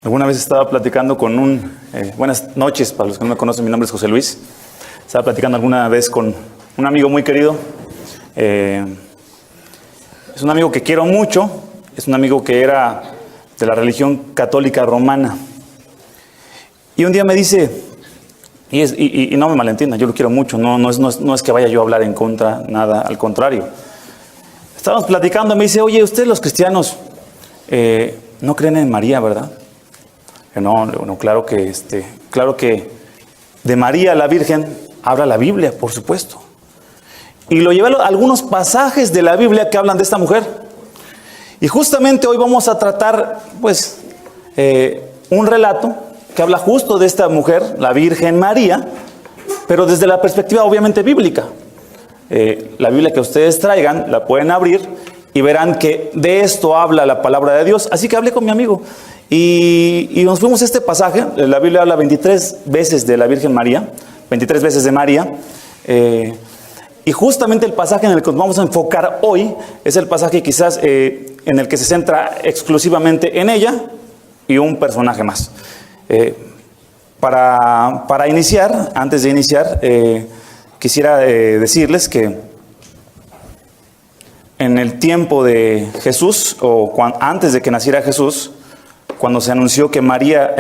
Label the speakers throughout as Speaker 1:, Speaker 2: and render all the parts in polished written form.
Speaker 1: Alguna vez estaba platicando con buenas noches, para los que no me conocen, mi nombre es José Luis. Estaba platicando alguna vez con un amigo muy querido. Es un amigo que quiero mucho, es un amigo que era de la religión católica romana. Y un día me dice, y no me malentienda, yo lo quiero mucho, no es que vaya yo a hablar en contra, nada, al contrario. Estábamos platicando, me dice, oye, ustedes los cristianos no creen en María, ¿verdad? No, claro que de María la Virgen habla la Biblia, por supuesto. Y lo llevé a algunos pasajes de la Biblia que hablan de esta mujer. Y justamente hoy vamos a tratar, un relato que habla justo de esta mujer, la Virgen María, pero desde la perspectiva obviamente bíblica. La Biblia que ustedes traigan, la pueden abrir y verán que de esto habla la palabra de Dios. Así que hablé con mi amigo y nos fuimos a este pasaje. La Biblia habla 23 veces de la Virgen María, 23 veces de María. Y justamente el pasaje en el que nos vamos a enfocar hoy es el pasaje quizás en el que se centra exclusivamente en ella y un personaje más. Para iniciar, antes de iniciar, quisiera decirles que en el tiempo de Jesús, antes de que naciera Jesús, cuando se anunció que María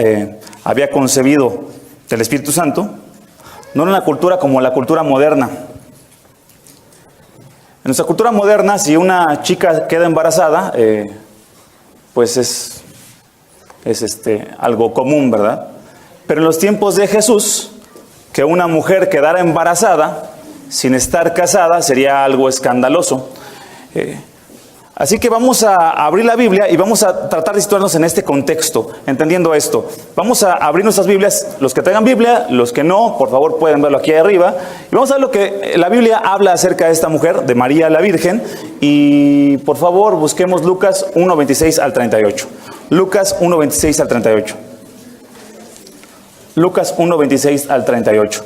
Speaker 1: había concebido del Espíritu Santo, no era una cultura como la cultura moderna. En nuestra cultura moderna, si una chica queda embarazada, pues es algo común, ¿verdad? Pero en los tiempos de Jesús, que una mujer quedara embarazada sin estar casada sería algo escandaloso. Así que vamos a abrir la Biblia y vamos a tratar de situarnos en este contexto, entendiendo esto. Vamos a abrir nuestras Biblias, los que tengan Biblia, los que no, por favor pueden verlo aquí arriba. Y vamos a ver lo que la Biblia habla acerca de esta mujer, de María la Virgen. Y por favor busquemos Lucas 1:26 al 38. Lucas 1:26 al 38. Lucas 1:26 al 38.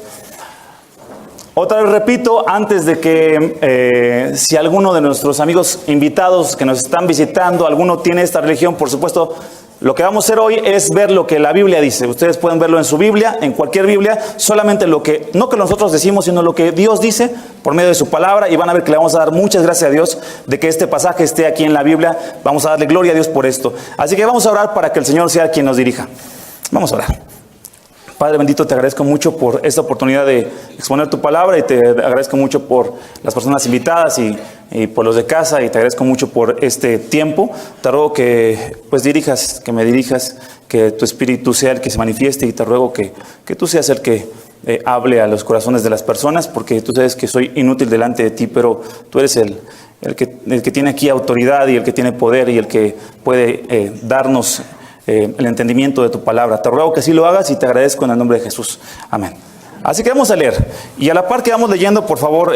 Speaker 1: Otra vez repito, antes de que si alguno de nuestros amigos invitados que nos están visitando, alguno tiene esta religión, por supuesto, lo que vamos a hacer hoy es ver lo que la Biblia dice. Ustedes pueden verlo en su Biblia, en cualquier Biblia, solamente no que nosotros decimos, sino lo que Dios dice por medio de su palabra, y van a ver que le vamos a dar muchas gracias a Dios de que este pasaje esté aquí en la Biblia. Vamos a darle gloria a Dios por esto. Así que vamos a orar para que el Señor sea quien nos dirija. Vamos a orar. Padre bendito, te agradezco mucho por esta oportunidad de exponer tu palabra, y te agradezco mucho por las personas invitadas y por los de casa, y te agradezco mucho por este tiempo. Te ruego que me dirijas, que tu Espíritu sea el que se manifieste, y te ruego que tú seas el que hable a los corazones de las personas, porque tú sabes que soy inútil delante de ti, pero tú eres el que tiene aquí autoridad y el que tiene poder y el que puede darnos el entendimiento de tu palabra. Te ruego que así lo hagas y te agradezco en el nombre de Jesús. Amén. Así que vamos a leer. Y a la par que vamos leyendo, por favor,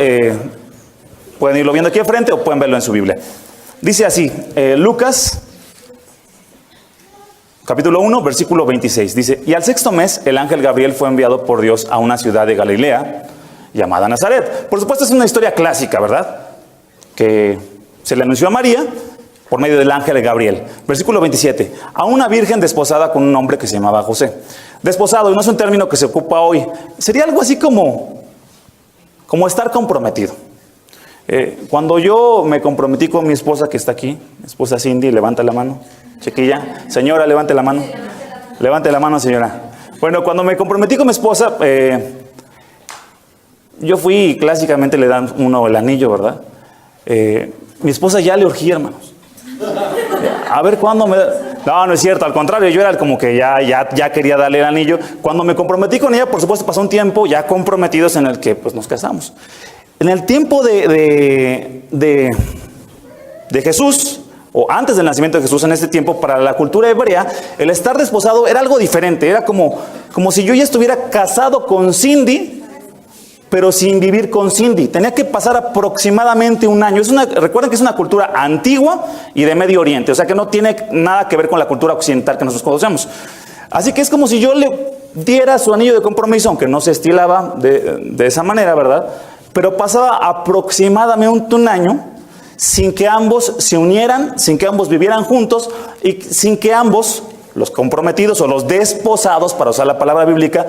Speaker 1: pueden irlo viendo aquí al frente o pueden verlo en su Biblia. Dice así, Lucas, capítulo 1, versículo 26. Dice, y al sexto mes, el ángel Gabriel fue enviado por Dios a una ciudad de Galilea llamada Nazaret. Por supuesto, es una historia clásica, ¿verdad? Que se le anunció a María por medio del ángel Gabriel. Versículo 27. A una virgen desposada con un hombre que se llamaba José. Desposado, y no es un término que se ocupa hoy. Sería algo así como estar comprometido. Cuando yo me comprometí con mi esposa que está aquí, mi esposa Cindy, levanta la mano. Chiquilla. Señora, levante la mano. Levante la mano, señora. Bueno, cuando me comprometí con mi esposa, yo fui y clásicamente le dan uno el anillo, ¿verdad? Mi esposa ya le urgía, hermanos. A ver cuándo me da. No es cierto, al contrario, yo era como que ya quería darle el anillo. Cuando me comprometí con ella, por supuesto, pasó un tiempo ya comprometidos en el que pues nos casamos. En el tiempo de Jesús, o antes del nacimiento de Jesús, en este tiempo, para la cultura hebrea, el estar desposado era algo diferente. Era como si yo ya estuviera casado con Cindy, pero sin vivir con Cindy. Tenía que pasar aproximadamente un año. Recuerden que es una cultura antigua y de Medio Oriente, o sea que no tiene nada que ver con la cultura occidental que nosotros conocemos. Así que es como si yo le diera su anillo de compromiso, aunque no se estilaba de esa manera, ¿verdad? Pero pasaba aproximadamente un año sin que ambos se unieran, sin que ambos vivieran juntos y sin que ambos los comprometidos o los desposados, para usar la palabra bíblica,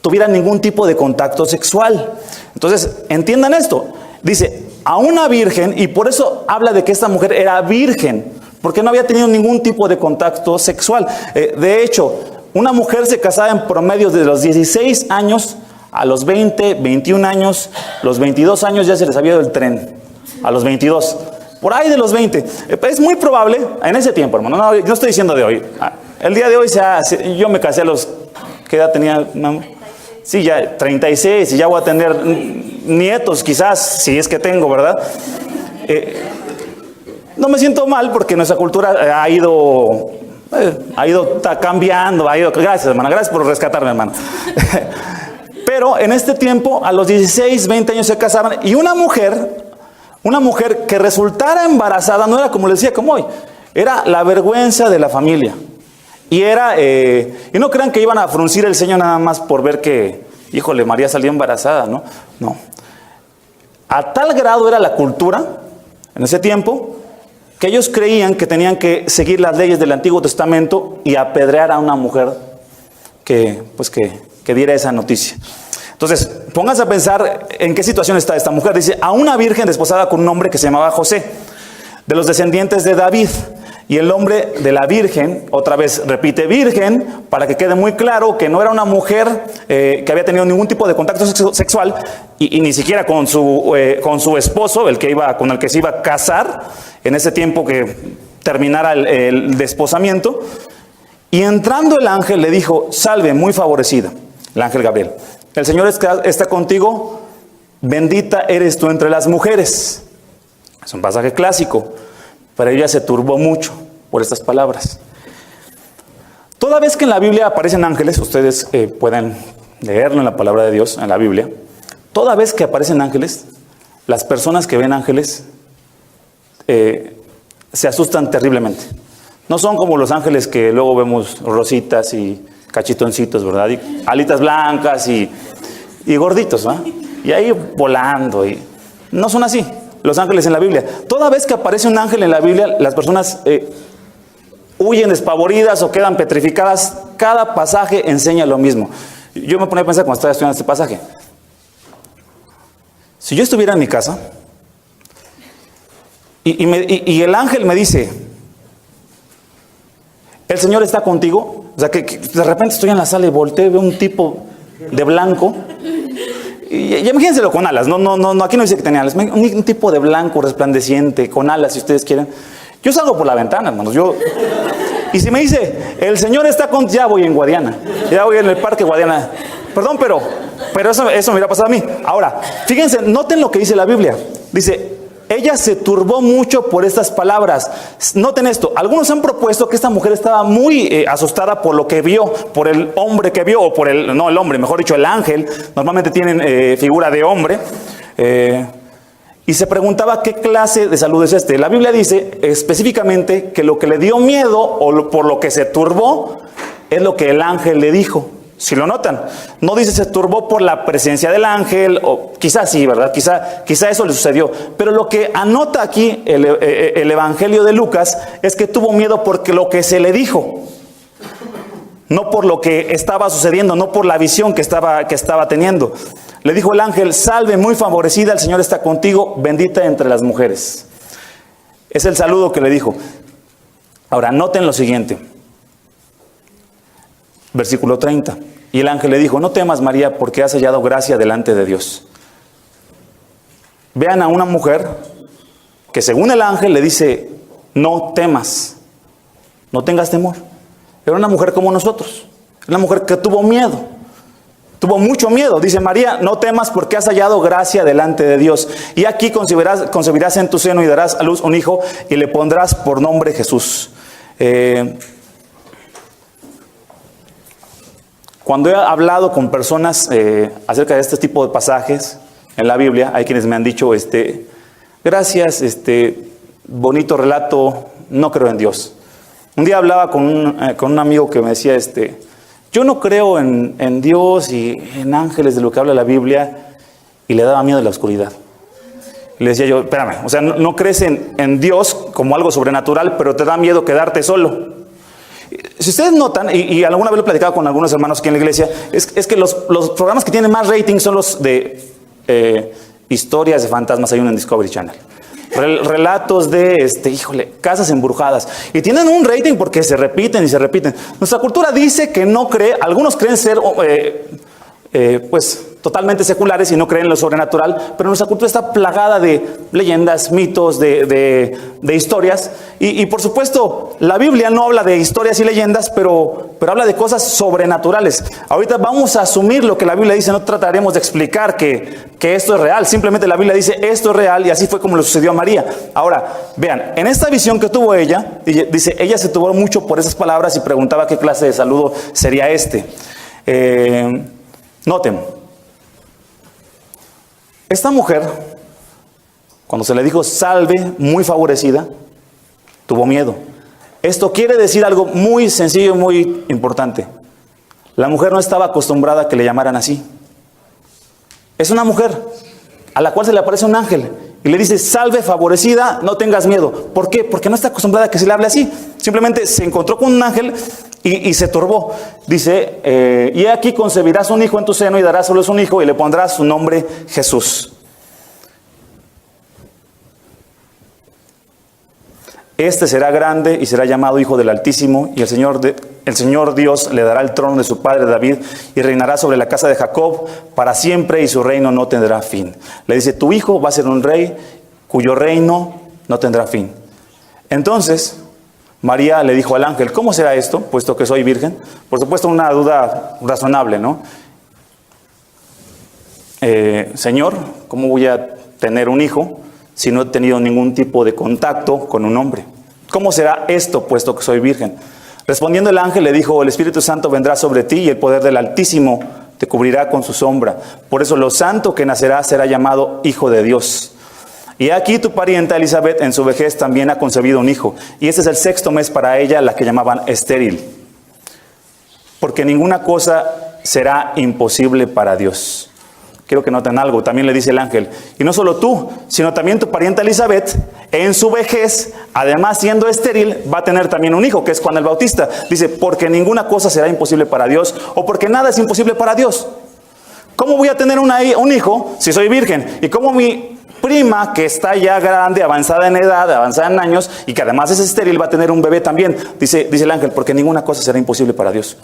Speaker 1: tuvieran ningún tipo de contacto sexual. Entonces, entiendan esto. Dice, a una virgen, y por eso habla de que esta mujer era virgen, porque no había tenido ningún tipo de contacto sexual. De hecho, una mujer se casaba en promedio de los 16 años a los 20, 21 años, los 22 años ya se les había ido el tren, a los 22. Por ahí de los 20. Es muy probable, en ese tiempo, hermano, no estoy diciendo de hoy. El día de hoy, yo me casé a los... ¿Qué edad tenía, mamá? Sí, ya 36, y ya voy a tener nietos quizás, si es que tengo, ¿verdad? No me siento mal porque nuestra cultura ha ido cambiando, gracias, hermana, gracias por rescatarme, hermano. Pero en este tiempo, a los 16, 20 años se casaban, y una mujer que resultara embarazada no era, como les decía, como hoy, era la vergüenza de la familia. Y no crean que iban a fruncir el ceño nada más por ver que, híjole, María salió embarazada, ¿no? No. A tal grado era la cultura, en ese tiempo, que ellos creían que tenían que seguir las leyes del Antiguo Testamento y apedrear a una mujer que diera esa noticia. Entonces, pónganse a pensar en qué situación está esta mujer. Dice, a una virgen desposada con un hombre que se llamaba José, de los descendientes de David. Y el nombre de la virgen, otra vez repite virgen, para que quede muy claro que no era una mujer que había tenido ningún tipo de contacto sexual, y ni siquiera con su esposo, con el que se iba a casar, en ese tiempo que terminara el desposamiento. Y entrando el ángel le dijo, salve, muy favorecida, el ángel Gabriel. El Señor está contigo, bendita eres tú entre las mujeres. Es un pasaje clásico. Pero ella se turbó mucho por estas palabras. Toda vez que en la Biblia aparecen ángeles, ustedes pueden leerlo en la palabra de Dios, en la Biblia. Toda vez que aparecen ángeles, las personas que ven ángeles se asustan terriblemente. No son como los ángeles que luego vemos rositas y cachitoncitos, ¿verdad? Y alitas blancas y gorditos, ¿verdad? Y ahí volando. No son así los ángeles en la Biblia. Toda vez que aparece un ángel en la Biblia, las personas huyen despavoridas o quedan petrificadas. Cada pasaje enseña lo mismo. Yo me ponía a pensar cuando estaba estudiando este pasaje. Si yo estuviera en mi casa y el ángel me dice, el Señor está contigo, o sea, que de repente estoy en la sala y volteo y veo un tipo de blanco. Y imagínenselo con alas, no, aquí no dice que tenía alas, un tipo de blanco resplandeciente, con alas si ustedes quieren. Yo salgo por la ventana, hermanos, y si me dice, el Señor está con, ya voy en Guadiana, ya voy en el parque Guadiana. Perdón, pero eso me hubiera pasado a mí. Ahora, fíjense, noten lo que dice la Biblia. Dice, ella se turbó mucho por estas palabras. Noten esto, algunos han propuesto que esta mujer estaba muy asustada por lo que vio, por el hombre que vio, o el ángel, normalmente tienen figura de hombre, y se preguntaba qué clase de salud es este. La Biblia dice específicamente que lo que le dio miedo, o por lo que se turbó, es lo que el ángel le dijo. Si lo notan, no dice se turbó por la presencia del ángel, o quizás sí, ¿verdad? Quizá eso le sucedió. Pero lo que anota aquí el Evangelio de Lucas es que tuvo miedo porque lo que se le dijo, no por lo que estaba sucediendo, no por la visión que estaba teniendo. Le dijo el ángel, salve, muy favorecida, el Señor está contigo, bendita entre las mujeres. Es el saludo que le dijo. Ahora, noten lo siguiente. Versículo 30. Y el ángel le dijo, no temas, María, porque has hallado gracia delante de Dios. Vean a una mujer que según el ángel le dice, no temas, no tengas temor. Era una mujer como nosotros, una mujer que tuvo miedo, tuvo mucho miedo. Dice, María, no temas porque has hallado gracia delante de Dios. Y aquí concebirás en tu seno y darás a luz un hijo y le pondrás por nombre Jesús. Cuando he hablado con personas acerca de este tipo de pasajes en la Biblia, hay quienes me han dicho, gracias, bonito relato, no creo en Dios. Un día hablaba con un amigo que me decía, yo no creo en Dios y en ángeles de lo que habla la Biblia, y le daba miedo de la oscuridad. Y le decía yo, espérame, o sea, no crees en Dios como algo sobrenatural, pero te da miedo quedarte solo. Si ustedes notan, y alguna vez lo he platicado con algunos hermanos aquí en la iglesia, es que los programas que tienen más rating son los de historias de fantasmas. Hay uno en Discovery Channel. Relatos de, casas embrujadas. Y tienen un rating porque se repiten y se repiten. Nuestra cultura dice que no cree, algunos creen ser, pues, totalmente seculares y no creen en lo sobrenatural, pero nuestra cultura está plagada de leyendas, mitos, de historias. Y por supuesto, la Biblia no habla de historias y leyendas, pero habla de cosas sobrenaturales. Ahorita vamos a asumir lo que la Biblia dice, no trataremos de explicar que esto es real. Simplemente la Biblia dice, esto es real, y así fue como le sucedió a María. Ahora, vean, en esta visión que tuvo ella, dice, ella se tuvo mucho por esas palabras y preguntaba qué clase de saludo sería este. Noten, esta mujer, cuando se le dijo salve, muy favorecida, tuvo miedo. Esto quiere decir algo muy sencillo y muy importante. La mujer no estaba acostumbrada a que le llamaran así. Es una mujer a la cual se le aparece un ángel y le dice, salve favorecida, no tengas miedo. ¿Por qué? Porque no está acostumbrada a que se le hable así. Simplemente se encontró con un ángel y se turbó. Dice, y aquí concebirás un hijo en tu seno y darás solo un hijo y le pondrás su nombre Jesús. Este será grande y será llamado Hijo del Altísimo, y el Señor Dios le dará el trono de su padre David y reinará sobre la casa de Jacob para siempre, y su reino no tendrá fin. Le dice, tu hijo va a ser un rey cuyo reino no tendrá fin. Entonces María le dijo al ángel, ¿cómo será esto, puesto que soy virgen? Por supuesto, una duda razonable, ¿no? Señor, ¿cómo voy a tener un hijo si no he tenido ningún tipo de contacto con un hombre? ¿Cómo será esto, puesto que soy virgen? Respondiendo el ángel le dijo, el Espíritu Santo vendrá sobre ti y el poder del Altísimo te cubrirá con su sombra. Por eso lo santo que nacerá será llamado Hijo de Dios. Y aquí tu parienta Elizabeth en su vejez también ha concebido un hijo. Y este es el 6º mes para ella, la que llamaban estéril. Porque ninguna cosa será imposible para Dios. Quiero que noten algo, también le dice el ángel, y no solo tú, sino también tu parienta Elizabeth, en su vejez, además siendo estéril, va a tener también un hijo, que es Juan el Bautista. Dice, porque ninguna cosa será imposible para Dios, o porque nada es imposible para Dios. ¿Cómo voy a tener un hijo si soy virgen? ¿Y cómo mi prima, que está ya grande, avanzada en edad, avanzada en años, y que además es estéril, va a tener un bebé también? Dice el ángel, porque ninguna cosa será imposible para Dios.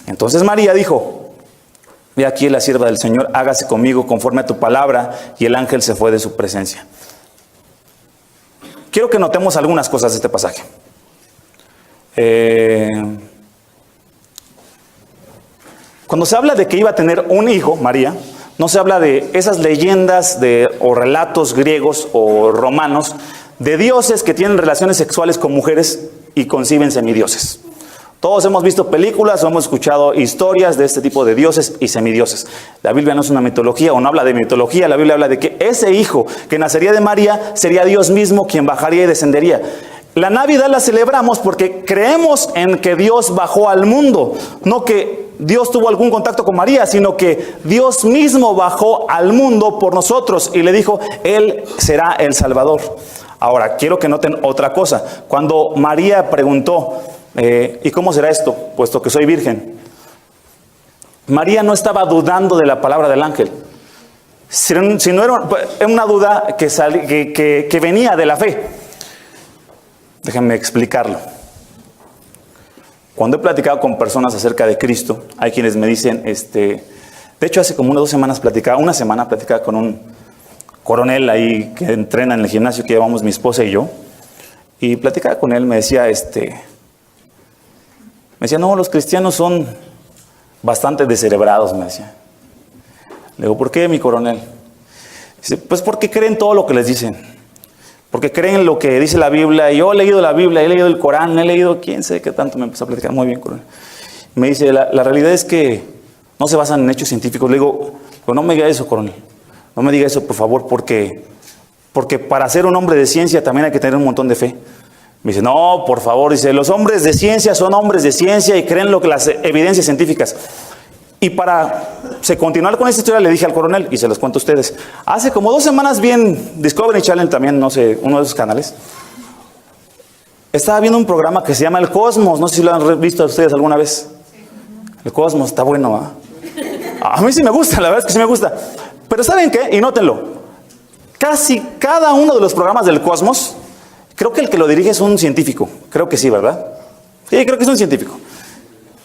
Speaker 1: Entonces María dijo, ve aquí la sierva del Señor, hágase conmigo conforme a tu palabra, y el ángel se fue de su presencia. Quiero que notemos algunas cosas de este pasaje. Cuando se habla de que iba a tener un hijo, María, no se habla de esas leyendas o relatos griegos o romanos de dioses que tienen relaciones sexuales con mujeres y conciben semidioses. Todos hemos visto películas o hemos escuchado historias de este tipo de dioses y semidioses. La Biblia no es una mitología, o no habla de mitología. La Biblia habla de que ese hijo que nacería de María sería Dios mismo quien bajaría y descendería. La Navidad la celebramos porque creemos en que Dios bajó al mundo. No que Dios tuvo algún contacto con María, sino que Dios mismo bajó al mundo por nosotros y le dijo, Él será el Salvador. Ahora, quiero que noten otra cosa. Cuando María preguntó, ¿y cómo será esto, puesto que soy virgen? María no estaba dudando de la palabra del ángel, sino era una duda que venía de la fe. Déjenme explicarlo. Cuando he platicado con personas acerca de Cristo, hay quienes me dicen, de hecho hace como una semana platicaba con un coronel ahí que entrena en el gimnasio que llevamos mi esposa y yo, y platicaba con él, me decía, no, los cristianos son bastante descerebrados, me decía. Le digo, ¿por qué, mi coronel? Dice, pues porque creen todo lo que les dicen. Porque creen lo que dice la Biblia. Y yo he leído la Biblia, he leído el Corán, he leído quién sé qué tanto. Me empezó a platicar muy bien, coronel. Me dice, la realidad es que no se basan en hechos científicos. Le digo, no me diga eso, coronel. No me diga eso, por favor, porque para ser un hombre de ciencia también hay que tener un montón de fe. Me dice, no, por favor, dice, los hombres de ciencia son hombres de ciencia y creen lo que las evidencias científicas. Y para continuar con esta historia le dije al coronel, y se los cuento a ustedes, hace como 2 semanas vi en Discovery Channel también, no sé, uno de esos canales, estaba viendo un programa que se llama El Cosmos. No sé si lo han visto ustedes alguna vez. El Cosmos está bueno, ¿eh? A mí sí me gusta, la verdad es que sí me gusta. Pero ¿saben qué? Y nótenlo. Casi cada uno de los programas del Cosmos, creo que el que lo dirige es un científico. Creo que sí, ¿verdad? Sí, creo que es un científico.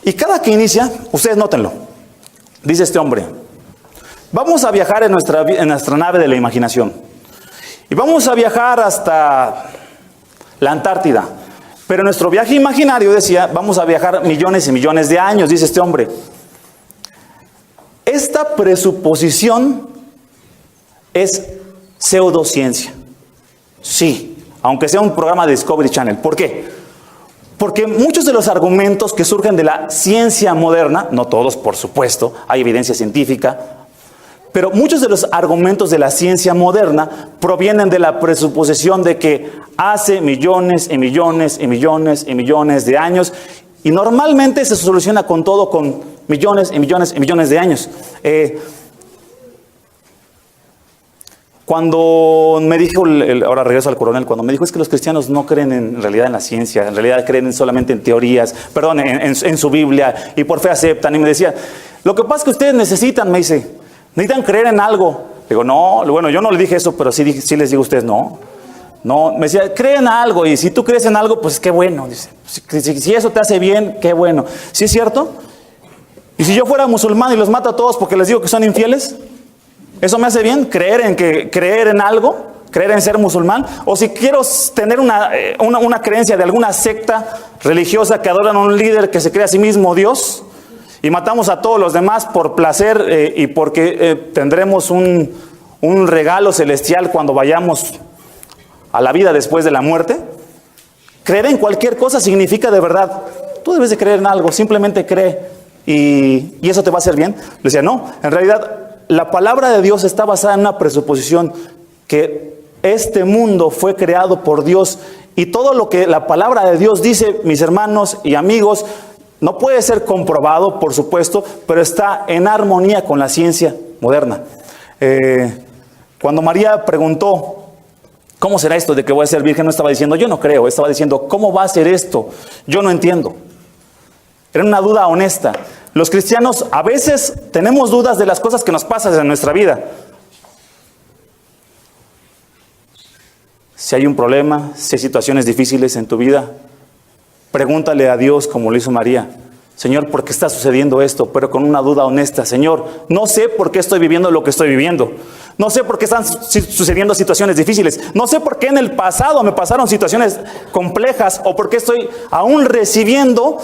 Speaker 1: Y cada que inicia, ustedes nótenlo. Dice este hombre: vamos a viajar en nuestra nave de la imaginación. Y vamos a viajar hasta la Antártida. Pero nuestro viaje imaginario, decía, vamos a viajar millones y millones de años, dice este hombre. Esta presuposición es pseudociencia. Sí, aunque sea un programa de Discovery Channel. ¿Por qué? Porque muchos de los argumentos que surgen de la ciencia moderna, no todos por supuesto, hay evidencia científica, pero muchos de los argumentos de la ciencia moderna provienen de la presuposición de que hace millones y millones y millones y millones de años, y normalmente se soluciona con todo con millones y millones y millones de años. Cuando me dijo, ahora regreso al coronel, cuando me dijo es que los cristianos no creen en realidad en la ciencia, en realidad creen solamente en teorías, perdón, en su Biblia, y por fe aceptan, y me decía, lo que pasa es que ustedes necesitan, me dice, necesitan creer en algo. Digo, no, bueno, yo no le dije eso, pero sí les digo a ustedes, no, me decía, creen en algo, y si tú crees en algo, pues qué bueno, dice, si eso te hace bien, qué bueno. ¿Sí es cierto? Y si yo fuera musulmán y los mato a todos porque les digo que son infieles, ¿eso me hace bien? ¿Creer en algo? ¿Creer en ser musulmán? O si quiero tener una creencia de alguna secta religiosa que adoran a un líder que se cree a sí mismo Dios, y matamos a todos los demás por placer y porque tendremos un regalo celestial cuando vayamos a la vida después de la muerte. Creer en cualquier cosa significa de verdad, tú debes de creer en algo, simplemente cree y eso te va a hacer bien. Le decía, no, en realidad la palabra de Dios está basada en una presuposición que este mundo fue creado por Dios, y todo lo que la palabra de Dios dice, mis hermanos y amigos, no puede ser comprobado, por supuesto, pero está en armonía con la ciencia moderna. Cuando María preguntó, ¿cómo será esto de que voy a ser virgen? No estaba diciendo, yo no creo, estaba diciendo, ¿cómo va a ser esto? Yo no entiendo. Era una duda honesta. Los cristianos a veces tenemos dudas de las cosas que nos pasan en nuestra vida. Si hay un problema, si hay situaciones difíciles en tu vida, pregúntale a Dios como lo hizo María. Señor, ¿por qué está sucediendo esto? Pero con una duda honesta. Señor, no sé por qué estoy viviendo lo que estoy viviendo. No sé por qué están sucediendo situaciones difíciles. No sé por qué en el pasado me pasaron situaciones complejas, o por qué estoy aún recibiendo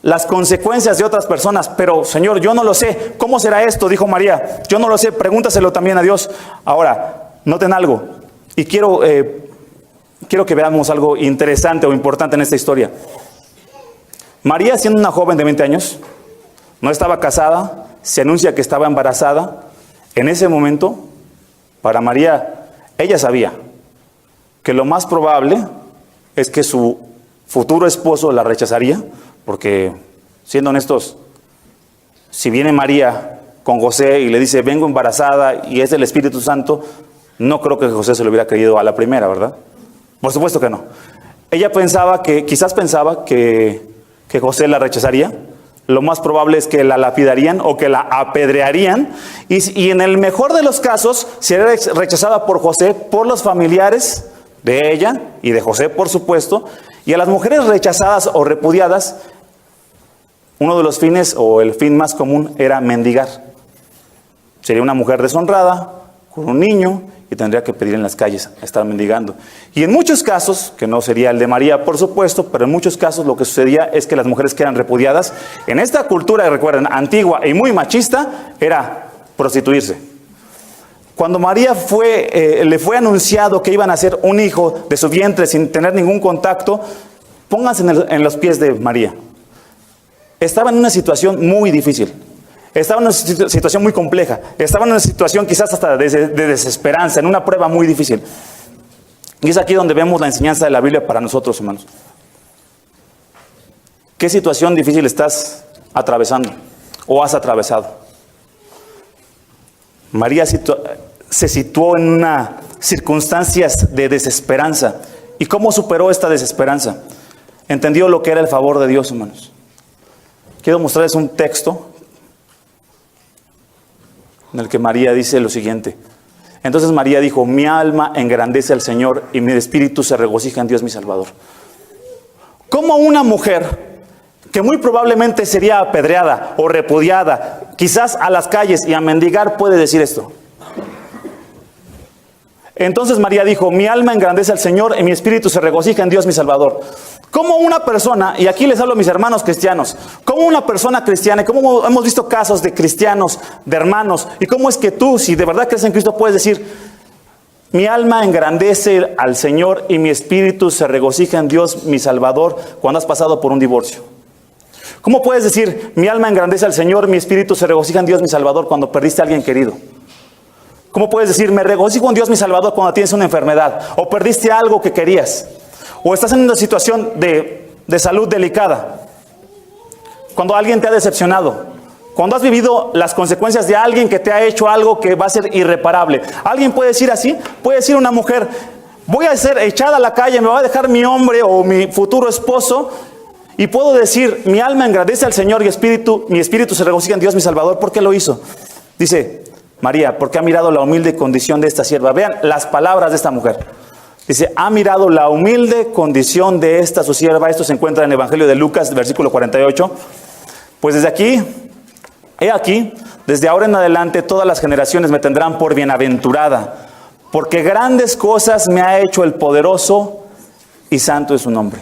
Speaker 1: las consecuencias de otras personas. Pero Señor, yo no lo sé. ¿Cómo será esto? Dijo María. Yo no lo sé. Pregúntaselo también a Dios. Ahora, noten algo. Y quiero que veamos algo interesante o importante en esta historia. María, siendo una joven de 20 años, no estaba casada, se anuncia que estaba embarazada. En ese momento, para María, ella sabía que lo más probable es que su futuro esposo la rechazaría, porque, siendo honestos, si viene María con José y le dice, vengo embarazada y es del Espíritu Santo, no creo que José se lo hubiera creído a la primera, ¿verdad? Por supuesto que no. Ella quizás pensaba que José la rechazaría. Lo más probable es que la lapidarían o que la apedrearían. Y en el mejor de los casos, sería rechazada por José, por los familiares de ella y de José, por supuesto. Y a las mujeres rechazadas o repudiadas, uno de los fines o el fin más común era mendigar. Sería una mujer deshonrada, con un niño, y tendría que pedir en las calles, estar mendigando. Y en muchos casos, que no sería el de María, por supuesto, pero en muchos casos lo que sucedía es que las mujeres que eran repudiadas, en esta cultura, recuerden, antigua y muy machista, era prostituirse. Cuando María le fue anunciado que iban a nacer un hijo de su vientre sin tener ningún contacto, pónganse en los pies de María. Estaba en una situación muy difícil. Estaba en una situación muy compleja. Estaba en una situación quizás hasta de desesperanza, en una prueba muy difícil. Y es aquí donde vemos la enseñanza de la Biblia para nosotros, hermanos. ¿Qué situación difícil estás atravesando o has atravesado? María se situó en unas circunstancias de desesperanza. ¿Y cómo superó esta desesperanza? Entendió lo que era el favor de Dios, hermanos. Quiero mostrarles un texto en el que María dice lo siguiente. Entonces María dijo: mi alma engrandece al Señor y mi espíritu se regocija en Dios mi Salvador. ¿Cómo una mujer que muy probablemente sería apedreada o repudiada, quizás a las calles y a mendigar, puede decir esto? Entonces María dijo: mi alma engrandece al Señor y mi espíritu se regocija en Dios mi Salvador. ¿Cómo una persona, y aquí les hablo a mis hermanos cristianos, cómo una persona cristiana, y cómo hemos visto casos de cristianos, de hermanos, y cómo es que tú, si de verdad crees en Cristo, puedes decir: mi alma engrandece al Señor y mi espíritu se regocija en Dios mi Salvador, cuando has pasado por un divorcio? ¿Cómo puedes decir: mi alma engrandece al Señor, mi espíritu se regocija en Dios mi Salvador, cuando perdiste a alguien querido? ¿Cómo puedes decir: me regocijo en Dios mi Salvador, cuando tienes una enfermedad, o perdiste algo que querías, o estás en una situación de salud delicada, cuando alguien te ha decepcionado, cuando has vivido las consecuencias de alguien que te ha hecho algo que va a ser irreparable? ¿Alguien puede decir así? Puede decir una mujer: voy a ser echada a la calle, me va a dejar mi hombre o mi futuro esposo, y puedo decir: mi alma engrandece al Señor y mi espíritu se regocija en Dios mi Salvador. ¿Por qué lo hizo? Dice María: porque ha mirado la humilde condición de esta sierva. Vean las palabras de esta mujer. Dice: ha mirado la humilde condición de esta su sierva. Esto se encuentra en el Evangelio de Lucas, versículo 48. Pues desde aquí, he aquí, desde ahora en adelante todas las generaciones me tendrán por bienaventurada, porque grandes cosas me ha hecho el poderoso y santo es su nombre.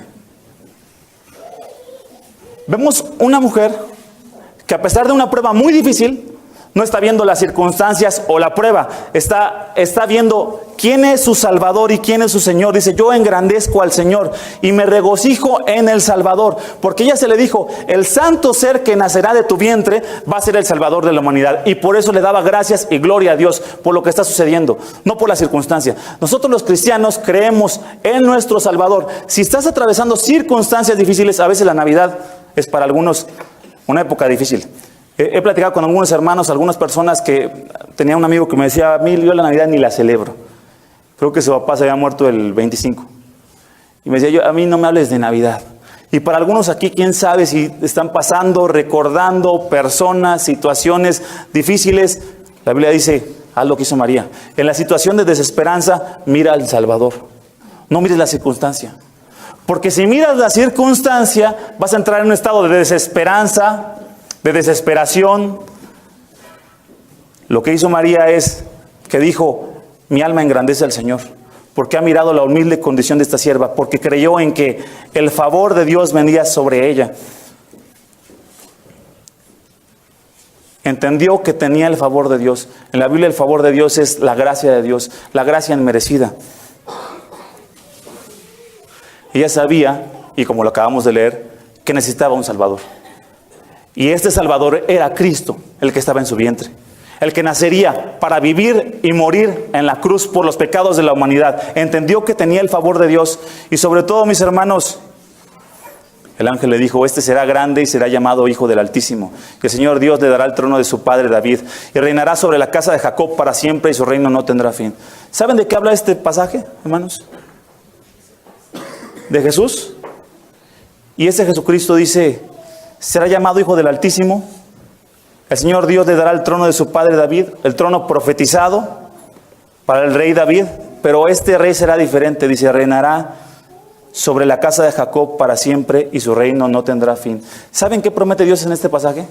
Speaker 1: Vemos una mujer que, a pesar de una prueba muy difícil, no está viendo las circunstancias o la prueba, está viendo quién es su Salvador y quién es su Señor. Dice: yo engrandezco al Señor y me regocijo en el Salvador, porque ella se le dijo: el santo ser que nacerá de tu vientre va a ser el Salvador de la humanidad. Y por eso le daba gracias y gloria a Dios por lo que está sucediendo, no por la circunstancia. Nosotros los cristianos creemos en nuestro Salvador. Si estás atravesando circunstancias difíciles, a veces la Navidad es para algunos una época difícil. He platicado con algunos hermanos, algunas personas, que tenía un amigo que me decía: a mí yo la Navidad ni la celebro. Creo que su papá se había muerto el 25. Y me decía: a mí no me hables de Navidad. Y para algunos aquí, quién sabe si están pasando, recordando personas, situaciones difíciles. La Biblia dice: haz lo que hizo María. En la situación de desesperanza, mira al Salvador. No mires la circunstancia. Porque si miras la circunstancia, vas a entrar en un estado de desesperanza, de desesperación. Lo que hizo María es que dijo: mi alma engrandece al Señor, porque ha mirado la humilde condición de esta sierva, porque creyó en que el favor de Dios venía sobre ella. Entendió que tenía el favor de Dios. En la Biblia el favor de Dios es la gracia de Dios, la gracia inmerecida. Ella sabía, y como lo acabamos de leer, que necesitaba un Salvador. Y este Salvador era Cristo, el que estaba en su vientre, el que nacería para vivir y morir en la cruz por los pecados de la humanidad. Entendió que tenía el favor de Dios. Y sobre todo, mis hermanos, el ángel le dijo: este será grande y será llamado Hijo del Altísimo. Y el Señor Dios le dará el trono de su padre David, y reinará sobre la casa de Jacob para siempre, y su reino no tendrá fin. ¿Saben de qué habla este pasaje, hermanos? De Jesús. Y ese Jesucristo dice: será llamado Hijo del Altísimo. El Señor Dios le dará el trono de su padre David, el trono profetizado para el rey David. Pero este rey será diferente. Dice: reinará sobre la casa de Jacob para siempre, y su reino no tendrá fin. ¿Saben qué promete Dios en este pasaje?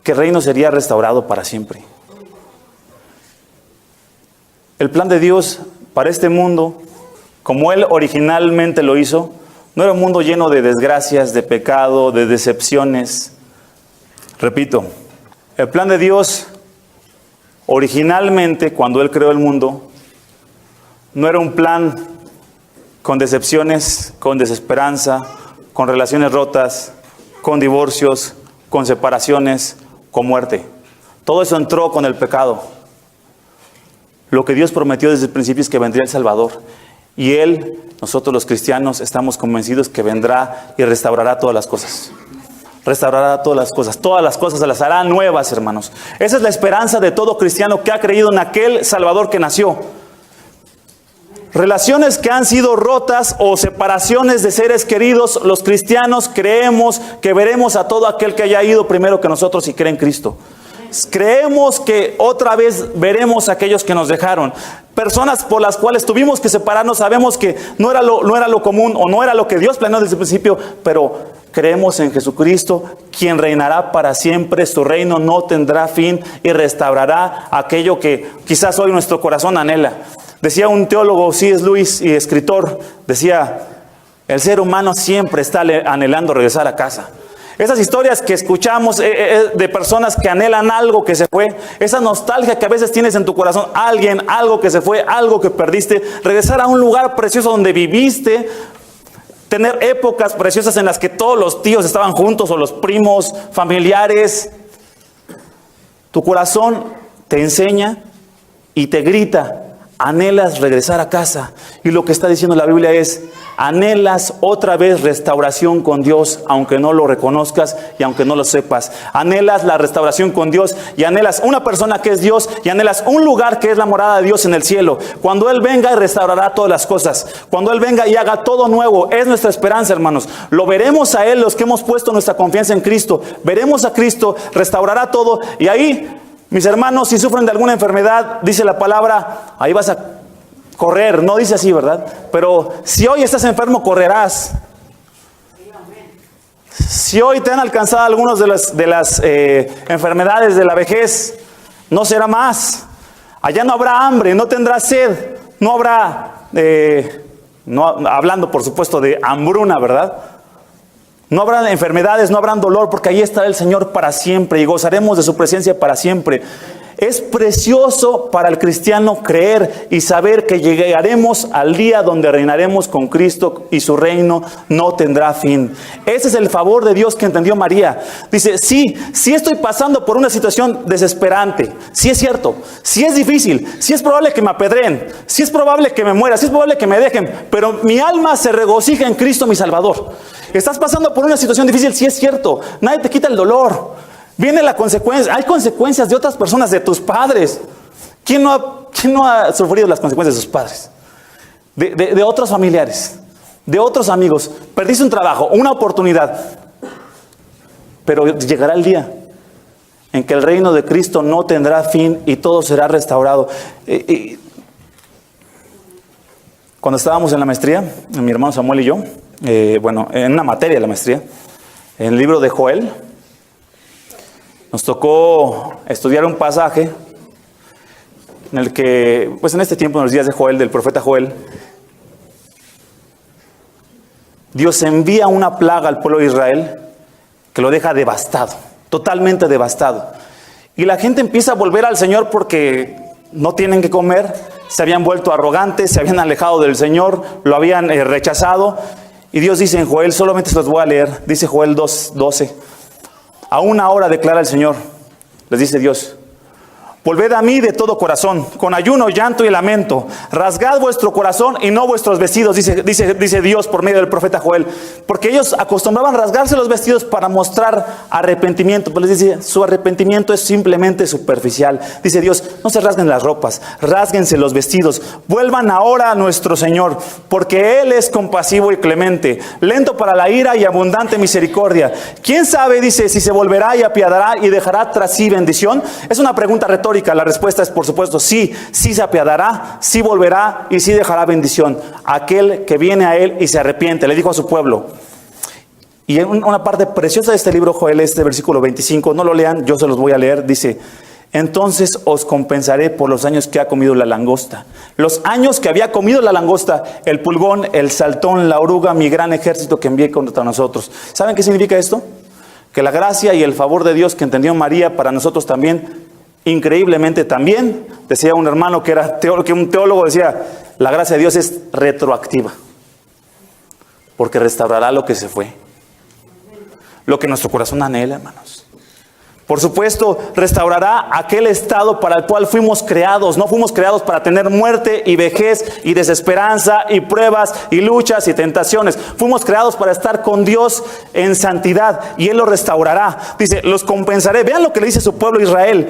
Speaker 1: Que el reino sería restaurado para siempre. El plan de Dios para este mundo, como Él originalmente lo hizo, no era un mundo lleno de desgracias, de pecado, de decepciones. Repito, el plan de Dios originalmente, cuando Él creó el mundo, no era un plan con decepciones, con desesperanza, con relaciones rotas, con divorcios, con separaciones, con muerte. Todo eso entró con el pecado. Lo que Dios prometió desde el principio es que vendría el Salvador. Y Él, nosotros los cristianos, estamos convencidos que vendrá y restaurará todas las cosas. Restaurará todas las cosas se las hará nuevas, hermanos. Esa es la esperanza de todo cristiano que ha creído en aquel Salvador que nació. relaciones que han sido rotas o separaciones de seres queridos, los cristianos creemos que veremos a todo aquel que haya ido primero que nosotros y cree en Cristo. Creemos que otra vez veremos a aquellos que nos dejaron. Personas por las cuales tuvimos que separarnos, sabemos que no era lo común o no era lo que Dios planeó desde el principio, pero creemos en Jesucristo, quien reinará para siempre. Su reino no tendrá fin y restaurará aquello que quizás hoy nuestro corazón anhela. Decía un teólogo, C.S. Lewis, y escritor, decía, el ser humano siempre está anhelando regresar a casa. Esas historias que escuchamos de personas que anhelan algo que se fue, esa nostalgia que a veces tienes en tu corazón, alguien, algo que se fue, algo que perdiste, regresar a un lugar precioso donde viviste, tener épocas preciosas en las que todos los tíos estaban juntos o los primos, familiares. Tu corazón te enseña y te grita, anhelas regresar a casa. Y lo que está diciendo la Biblia es, anhelas otra vez restauración con Dios, aunque no lo reconozcas y aunque no lo sepas. Anhelas la restauración con Dios y anhelas una persona que es Dios y anhelas un lugar que es la morada de Dios en el cielo. Cuando Él venga y restaurará todas las cosas. Cuando Él venga y haga todo nuevo, es nuestra esperanza, hermanos. Lo veremos a Él, los que hemos puesto nuestra confianza en Cristo. Veremos a Cristo, restaurará todo y ahí, mis hermanos, si sufren de alguna enfermedad, dice la palabra, ahí vas a correr. No dice así, ¿verdad? Pero si hoy estás enfermo, correrás. Si hoy te han alcanzado algunas de las enfermedades de la vejez, no será más. Allá no habrá hambre, no tendrás sed, no habrá, hablando por supuesto de hambruna, ¿verdad? No habrán enfermedades, no habrán dolor, porque ahí estará el Señor para siempre y gozaremos de su presencia para siempre. Es precioso para el cristiano creer y saber que llegaremos al día donde reinaremos con Cristo y su reino no tendrá fin. Ese es el favor de Dios que entendió María. Dice, sí estoy pasando por una situación desesperante, sí es cierto, sí es difícil, sí es probable que me apedreen, sí es probable que me muera, sí es probable que me dejen, pero mi alma se regocija en Cristo mi Salvador. Estás pasando por una situación difícil, sí es cierto, nadie te quita el dolor. Viene la consecuencia, hay consecuencias de otras personas, de tus padres. ¿Quién no ha sufrido las consecuencias de sus padres? De otros familiares, de otros amigos. Perdiste un trabajo, una oportunidad. Pero llegará el día en que el reino de Cristo no tendrá fin y todo será restaurado. Cuando estábamos en la maestría, mi hermano Samuel y yo, en una materia de la maestría, en el libro de Joel, nos tocó estudiar un pasaje en el que, pues en este tiempo, en los días de Joel, del profeta Joel, Dios envía una plaga al pueblo de Israel que lo deja devastado, totalmente devastado. Y la gente empieza a volver al Señor porque no tienen que comer, se habían vuelto arrogantes, se habían alejado del Señor, lo habían rechazado. Y Dios dice en Joel, solamente se los voy a leer, dice Joel 2:12. A una hora declara el Señor, les dice Dios, volved a mí de todo corazón, con ayuno, llanto y lamento. Rasgad vuestro corazón y no vuestros vestidos, dice Dios por medio del profeta Joel. Porque ellos acostumbraban rasgarse los vestidos para mostrar arrepentimiento. Pues les dice, su arrepentimiento es simplemente superficial. Dice Dios, no se rasguen las ropas, rásguense los vestidos. Vuelvan ahora a nuestro Señor, porque Él es compasivo y clemente, lento para la ira y abundante misericordia. ¿Quién sabe, dice, si se volverá y apiadará y dejará tras sí bendición? Es una pregunta retórica. La respuesta es por supuesto sí se apiadará, sí volverá y sí dejará bendición. Aquel que viene a Él y se arrepiente, le dijo a su pueblo. Y una parte preciosa de este libro, Joel, este versículo 25, no lo lean, yo se los voy a leer, dice, entonces os compensaré por los años que ha comido la langosta. Los años que había comido la langosta, el pulgón, el saltón, la oruga, mi gran ejército que envié contra nosotros. ¿Saben qué significa esto? Que la gracia y el favor de Dios que entendió María para nosotros también, increíblemente también, decía un hermano que era un teólogo, decía, la gracia de Dios es retroactiva, porque restaurará lo que se fue, lo que nuestro corazón anhela, hermanos. Por supuesto, restaurará aquel estado para el cual fuimos creados. No fuimos creados para tener muerte y vejez y desesperanza y pruebas y luchas y tentaciones. Fuimos creados para estar con Dios en santidad y Él lo restaurará. Dice, los compensaré. Vean lo que le dice su pueblo Israel.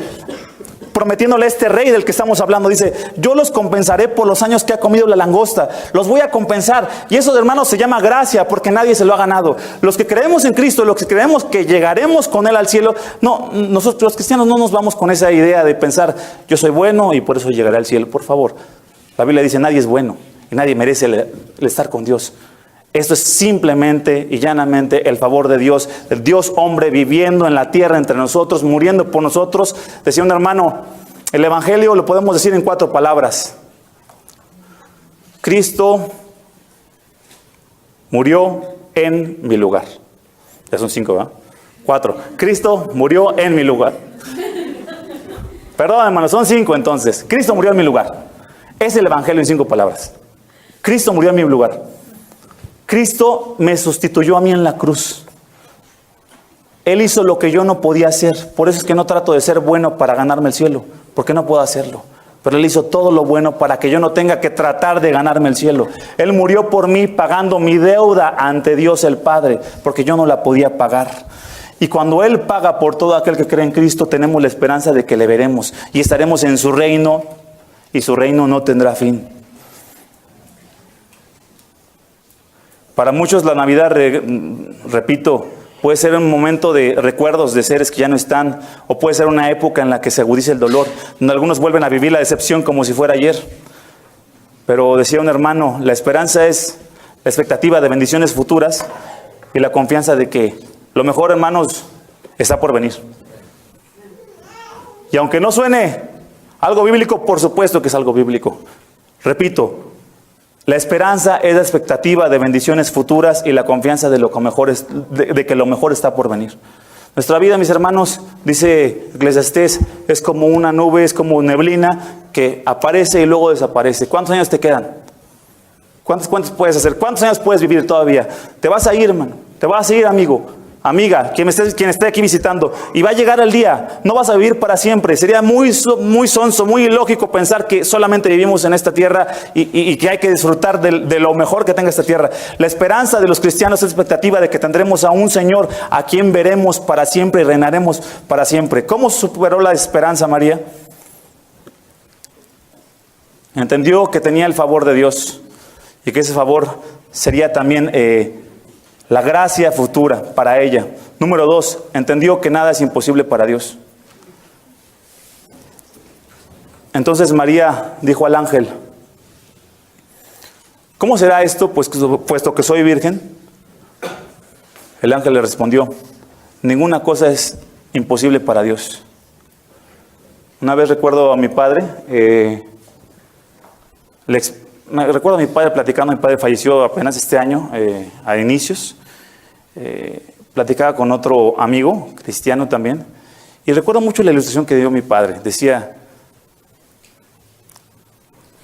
Speaker 1: prometiéndole a este rey del que estamos hablando. Dice, yo los compensaré por los años que ha comido la langosta. Los voy a compensar. Y eso, hermanos, se llama gracia, porque nadie se lo ha ganado. Los que creemos en Cristo, los que creemos que llegaremos con Él al cielo, no, nosotros los cristianos no nos vamos con esa idea de pensar, yo soy bueno y por eso llegaré al cielo. Por favor, la Biblia dice, nadie es bueno y nadie merece el estar con Dios. Esto es simplemente y llanamente el favor de Dios, el Dios hombre viviendo en la tierra entre nosotros, muriendo por nosotros. Decía un hermano, el evangelio lo podemos decir en 4 palabras. Cristo murió en mi lugar. Ya son 5, ¿verdad? 4. Cristo murió en mi lugar. Perdón, hermano, son 5 entonces. Cristo murió en mi lugar. Es el evangelio en 5 palabras. Cristo murió en mi lugar. Cristo me sustituyó a mí en la cruz. Él hizo lo que yo no podía hacer. Por eso es que no trato de ser bueno para ganarme el cielo, porque no puedo hacerlo. Pero Él hizo todo lo bueno para que yo no tenga que tratar de ganarme el cielo. Él murió por mí pagando mi deuda ante Dios el Padre, porque yo no la podía pagar. Y cuando Él paga por todo aquel que cree en Cristo, tenemos la esperanza de que le veremos y estaremos en su reino, y su reino no tendrá fin. Para muchos la Navidad, repito, puede ser un momento de recuerdos de seres que ya no están, o puede ser una época en la que se agudiza el dolor, donde algunos vuelven a vivir la decepción como si fuera ayer. Pero decía un hermano, la esperanza es la expectativa de bendiciones futuras y la confianza de que lo mejor, hermanos, está por venir. Y aunque no suene algo bíblico, por supuesto que es algo bíblico. Repito, la esperanza es la expectativa de bendiciones futuras y la confianza de que lo mejor está por venir. Nuestra vida, mis hermanos, dice Eclesiastés, es como una nube, es como neblina que aparece y luego desaparece. ¿Cuántos años te quedan? ¿Cuántos puedes hacer? ¿Cuántos años puedes vivir todavía? Te vas a ir, hermano. Te vas a ir, amigo. Amiga, quien esté aquí visitando, y va a llegar el día, no vas a vivir para siempre. Sería muy sonso, muy ilógico pensar que solamente vivimos en esta tierra y que hay que disfrutar de lo mejor que tenga esta tierra. La esperanza de los cristianos es la expectativa de que tendremos a un Señor a quien veremos para siempre y reinaremos para siempre. ¿Cómo superó la esperanza María? Entendió que tenía el favor de Dios y que ese favor sería también la gracia futura para ella. Número 2, entendió que nada es imposible para Dios. Entonces María dijo al ángel, ¿cómo será esto, puesto que soy virgen? El ángel le respondió, ninguna cosa es imposible para Dios. Una vez recuerdo a mi padre, recuerdo a mi padre platicando. Mi padre falleció apenas este año, a inicios. Platicaba con otro amigo, cristiano también, y recuerdo mucho la ilustración que dio mi padre. Decía,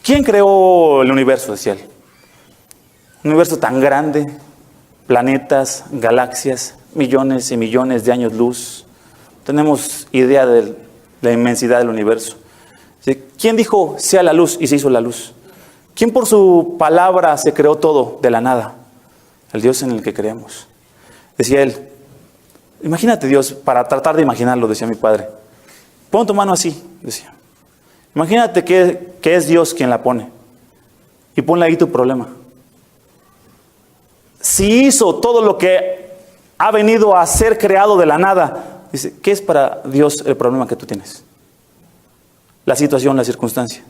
Speaker 1: ¿quién creó el universo? Decía él. Un universo tan grande, planetas, galaxias, millones y millones de años luz. Tenemos idea de la inmensidad del universo. ¿Quién dijo, sea la luz? Y se hizo la luz. ¿Quién por su palabra se creó todo de la nada? El Dios en el que creemos. Decía él, imagínate Dios, para tratar de imaginarlo, decía mi padre. Pon tu mano así, decía. Imagínate que es Dios quien la pone. Y ponle ahí tu problema. Si hizo todo lo que ha venido a ser creado de la nada, dice, ¿qué es para Dios el problema que tú tienes? La situación, la circunstancia.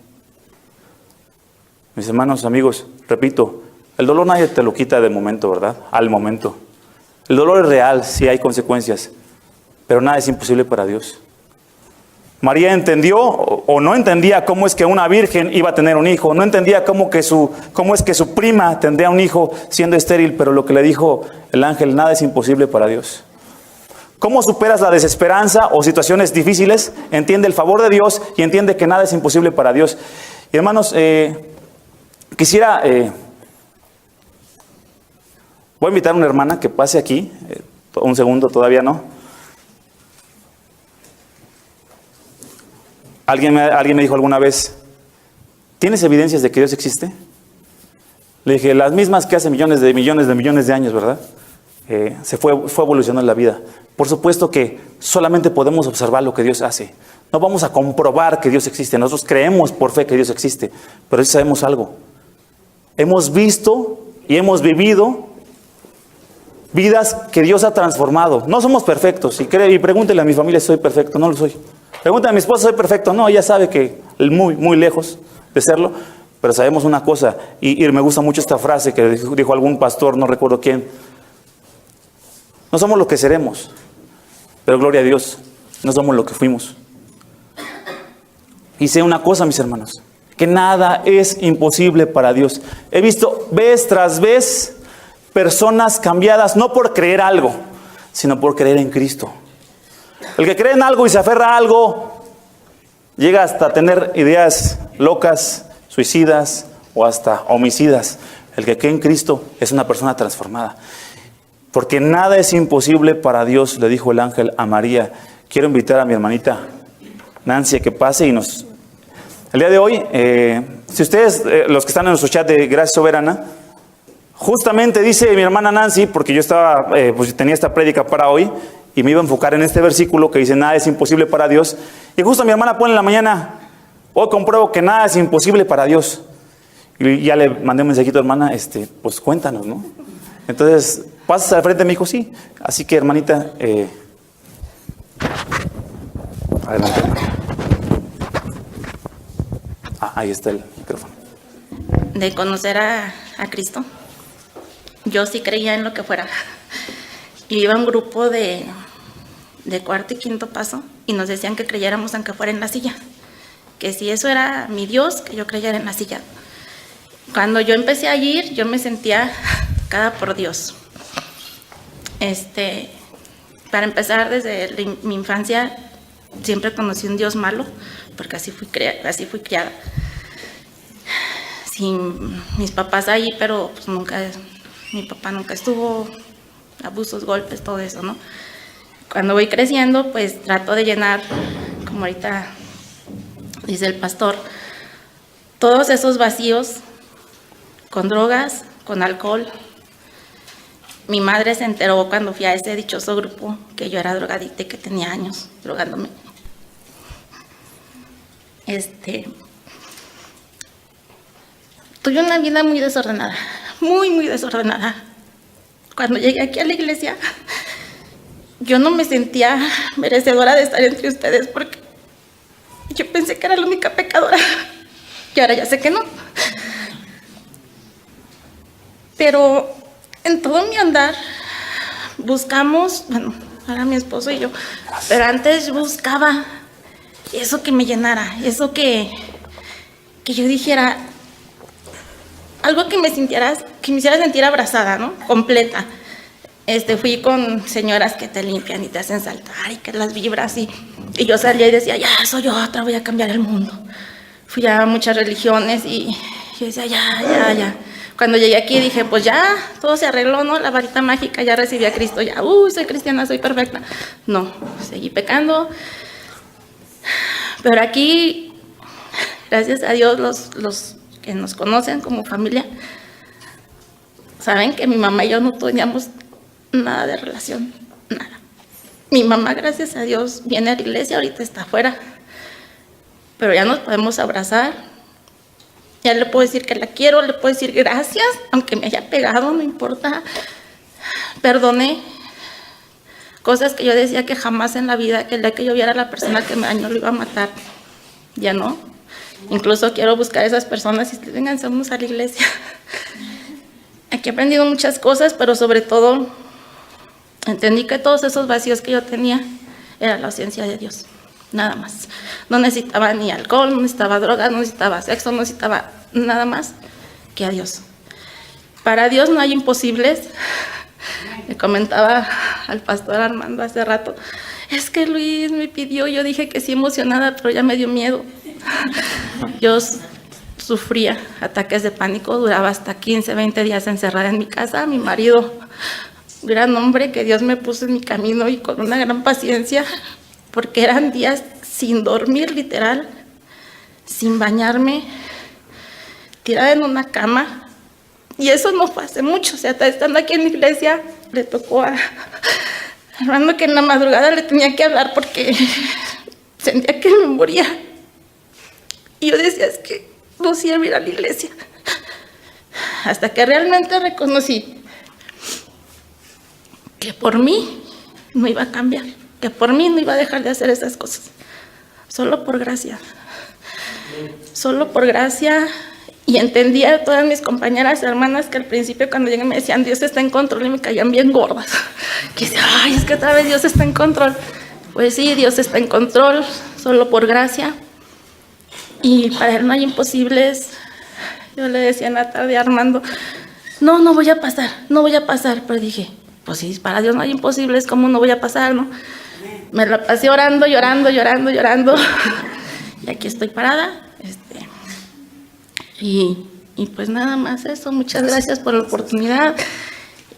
Speaker 1: Mis hermanos, amigos, repito, el dolor nadie te lo quita de momento, ¿verdad? Al momento. El dolor es real, sí hay consecuencias, pero nada es imposible para Dios. María entendió o no entendía cómo es que una virgen iba a tener un hijo, no entendía cómo es que su prima tendría un hijo siendo estéril, pero lo que le dijo el ángel, nada es imposible para Dios. ¿Cómo superas la desesperanza o situaciones difíciles? Entiende el favor de Dios y entiende que nada es imposible para Dios. Y hermanos, quisiera... voy a invitar a una hermana que pase aquí, un segundo, todavía no. Alguien me dijo alguna vez, ¿tienes evidencias de que Dios existe? Le dije, las mismas que hace millones de años, ¿verdad? Fue evolucionando la vida. Por supuesto que solamente podemos observar lo que Dios hace. No vamos a comprobar que Dios existe. Nosotros creemos por fe que Dios existe, pero sí sabemos algo. Hemos visto y hemos vivido vidas que Dios ha transformado. No somos perfectos. Y pregúntele a mi familia si soy perfecto. No lo soy. Pregúntale a mi esposa si soy perfecto. No, ella sabe que muy, muy lejos de serlo. Pero sabemos una cosa. Y me gusta mucho esta frase que dijo algún pastor, no recuerdo quién. No somos lo que seremos. Pero gloria a Dios, no somos lo que fuimos. Y sé una cosa, mis hermanos. Que nada es imposible para Dios. He visto vez tras vez personas cambiadas, no por creer algo, sino por creer en Cristo. El que cree en algo y se aferra a algo, llega hasta tener ideas locas, suicidas o hasta homicidas. El que cree en Cristo es una persona transformada. Porque nada es imposible para Dios, le dijo el ángel a María. Quiero invitar a mi hermanita Nancy a que pase y nos... El día de hoy, si ustedes, los que están en nuestro chat de Gracia Soberana, justamente dice mi hermana Nancy, porque yo estaba, pues tenía esta prédica para hoy, y me iba a enfocar en este versículo que dice, nada es imposible para Dios. Y justo mi hermana pone en la mañana, hoy compruebo que nada es imposible para Dios. Y ya le mandé un mensajito, hermana, pues cuéntanos, ¿no? Entonces, pasas al frente, me dijo, sí. Así que, hermanita, adelante. Ahí está el micrófono.
Speaker 2: De conocer a Cristo, yo sí creía en lo que fuera. Y iba a un grupo de cuarto y quinto paso y nos decían que creyéramos aunque fuera en la silla. Que si eso era mi Dios, que yo creyera en la silla. Cuando yo empecé a ir, yo me sentía tocada por Dios. Para empezar, desde mi infancia, siempre conocí un Dios malo, porque así fui criada. Sin mis papás ahí, pero pues mi papá nunca estuvo, abusos, golpes, todo eso, ¿no? Cuando voy creciendo, pues trato de llenar, como ahorita dice el pastor, todos esos vacíos con drogas, con alcohol. Mi madre se enteró cuando fui a ese dichoso grupo que yo era drogadicta y que tenía años drogándome. Tuve una vida muy desordenada, muy, muy desordenada. Cuando llegué aquí a la iglesia, yo no me sentía merecedora de estar entre ustedes porque yo pensé que era la única pecadora y ahora ya sé que no. Pero en todo mi andar buscamos, bueno, ahora mi esposo y yo, pero antes buscaba eso que me llenara, eso que yo dijera, algo que me hiciera sentir abrazada, ¿no? Completa. Fui con señoras que te limpian y te hacen saltar y que las vibras y yo salía y decía, ya soy yo otra, voy a cambiar el mundo. Fui a muchas religiones y yo decía, ya. Cuando llegué aquí dije, pues ya, todo se arregló, ¿no? La varita mágica, ya recibí a Cristo, ya, soy cristiana, soy perfecta. No, seguí pecando. Pero aquí, gracias a Dios, los que nos conocen como familia, saben que mi mamá y yo no teníamos nada de relación, nada. Mi mamá, gracias a Dios, viene a la iglesia, ahorita está afuera, pero ya nos podemos abrazar. Ya le puedo decir que la quiero, le puedo decir gracias, aunque me haya pegado, no importa. Perdoné cosas que yo decía que jamás en la vida, que el día que yo viera a la persona que me dañó lo iba a matar. Ya no. Incluso quiero buscar a esas personas y vengan, vamos a la iglesia. Aquí he aprendido muchas cosas, pero sobre todo entendí que todos esos vacíos que yo tenía era la ausencia de Dios. Nada más. No necesitaba ni alcohol, no necesitaba drogas, no necesitaba sexo, no necesitaba nada más que a Dios. Para Dios no hay imposibles. Le comentaba al pastor Armando hace rato, es que Luis me pidió, yo dije que sí emocionada, pero ya me dio miedo. Yo sufría ataques de pánico, duraba hasta 15, 20 días encerrada en mi casa. Mi marido, gran hombre que Dios me puso en mi camino y con una gran paciencia, porque eran días sin dormir, literal, sin bañarme, tirada en una cama. Y eso no fue hace mucho, o sea, estando aquí en la iglesia, le tocó a hermano que en la madrugada le tenía que hablar porque sentía que me moría. Y yo decía, es que no sirve ir a la iglesia. Hasta que realmente reconocí que por mí no iba a cambiar, que por mí no iba a dejar de hacer esas cosas. Solo por gracia. Solo por gracia. Y entendía a todas mis compañeras hermanas que al principio cuando llegué me decían, Dios está en control, y me caían bien gordas. Que decía, ay, es que otra vez Dios está en control. Pues sí, Dios está en control, solo por gracia. Y para Él no hay imposibles. Yo le decía en la tarde a Armando, no voy a pasar. Pero dije, pues sí, para Dios no hay imposibles, ¿cómo no voy a pasar, no? Me la pasé orando. Y aquí estoy parada. Y pues nada más eso. Muchas gracias por la oportunidad.